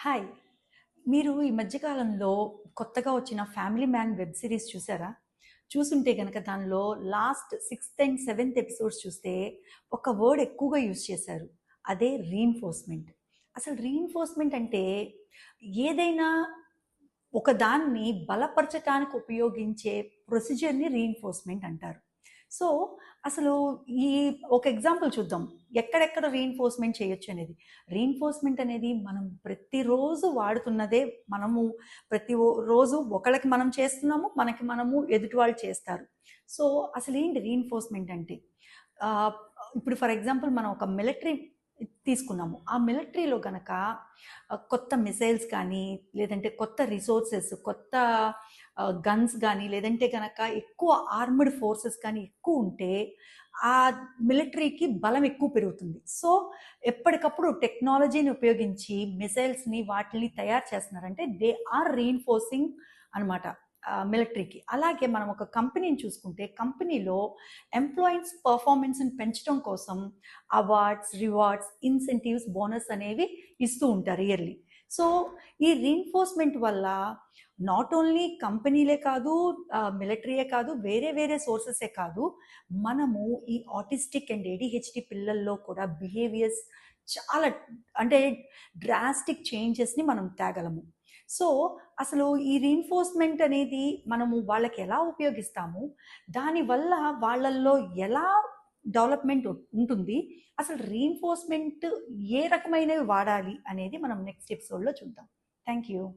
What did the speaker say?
Hi. మీరు ఈ మధ్య కాలంలో కొత్తగా వచ్చిన 'ఫ్యామిలీ మ్యాన్' వెబ్ సీరీస్ చూసారా? చూసుంటే గనక దానిలో లాస్ట్ 6థ్ అండ్ 7థ్ ఎపిసోడ్స్ చూస్తే ఒక వర్డ్ ఎక్కువగా యూజ్ చేశారు. అదే రీఇన్ఫోర్స్‌మెంట్. అసలు రీఇన్ఫోర్స్‌మెంట్ అంటే ఏదైనా ఒక దాన్ని బలపరచటానికి ఉపయోగించే ప్రొసీజర్‌ని రీఇన్ఫోర్స్‌మెంట్ అంటారు. సో, అసలు ఈ ఒక ఎగ్జాంపుల్ చూద్దాం. ఎక్కడెక్కడ రీఇన్ఫోర్స్‌మెంట్ చేయొచ్చనేది. రీఇన్ఫోర్స్‌మెంట్ అనేది మనం ప్రతిరోజు వాడుతున్నదే. మనము రోజు ఒకళ్ళకి మనం చేస్తున్నాము. మనకి మనము ఎదుటి వాళ్ళు చేస్తారు. సో, అసలేంటి రీఇన్ఫోర్స్‌మెంట్ అంటే? ఆహ్, ఇప్పుడు ఫర్ ఎగ్జాంపుల్ మనం ఒక మిలిటరీ తీసుకున్నాము. ఆ మిలిటరీలో గనక కొత్త మిసైల్స్ కానీ, లేదంటే కొత్త రిసోర్సెస్, కొత్త గన్స్ గానీ, లేదంటే గనక ఎక్కువ ఆర్మ్డ్ ఫోర్సెస్ కానీ ఎక్కువుంటే, ఆ మిలిటరీకి బలం ఎక్కువ పెరుగుతుంది. సో, ఎప్పటికప్పుడు టెక్నాలజీని ఉపయోగించి మిసైల్స్‌ని వాటిల్ని తయారు చేస్తున్నారంటే, దే ఆర్ రీఇన్ఫోర్సింగ్ అనమాట మిలిటరీకి. అలాగే మనం ఒక కంపెనీని చూసుకుంటే, కంపెనీలో ఎంప్లాయీస్ పెర్ఫార్మన్స్‌ని పెంచడం కోసం అవార్డ్స్, రివార్డ్స్, ఇన్సెంటివ్స్, బోనస్ అనేవి ఇస్తూ ఉంటారు ఇయర్లీ. సో, ఈ రీఇన్ఫోర్స్‌మెంట్ వల్ల నాట్ ఓన్లీ కంపెనీలే కాదు, మిలిటరీయే కాదు, వేరే వేరే సోర్సెసే కాదు, మనము ఈ ఆటిస్టిక్ అండ్ ఏడీహెచ్‌డీ పిల్లల్లో కూడా బిహేవియర్స్ చాలా అంటే డ్రాస్టిక్ చేంజెస్‌ని మనం తేగలము. సో, అసలు ఈ రీఇన్ఫోర్స్‌మెంట్ అనేది మనము వాళ్ళకి ఎలా ఉపయోగిస్తాము? దానివల్ల వాళ్ళల్లో ఎలా డెవలప్‌మెంట్ ఉంటుంది? అసలు రీఇన్ఫోర్స్‌మెంట్ ఏ రకమైనవి వాడాలి అనేది మనం నెక్స్ట్ ఎపిసోడ్‌లో చూద్దాం. Thank you.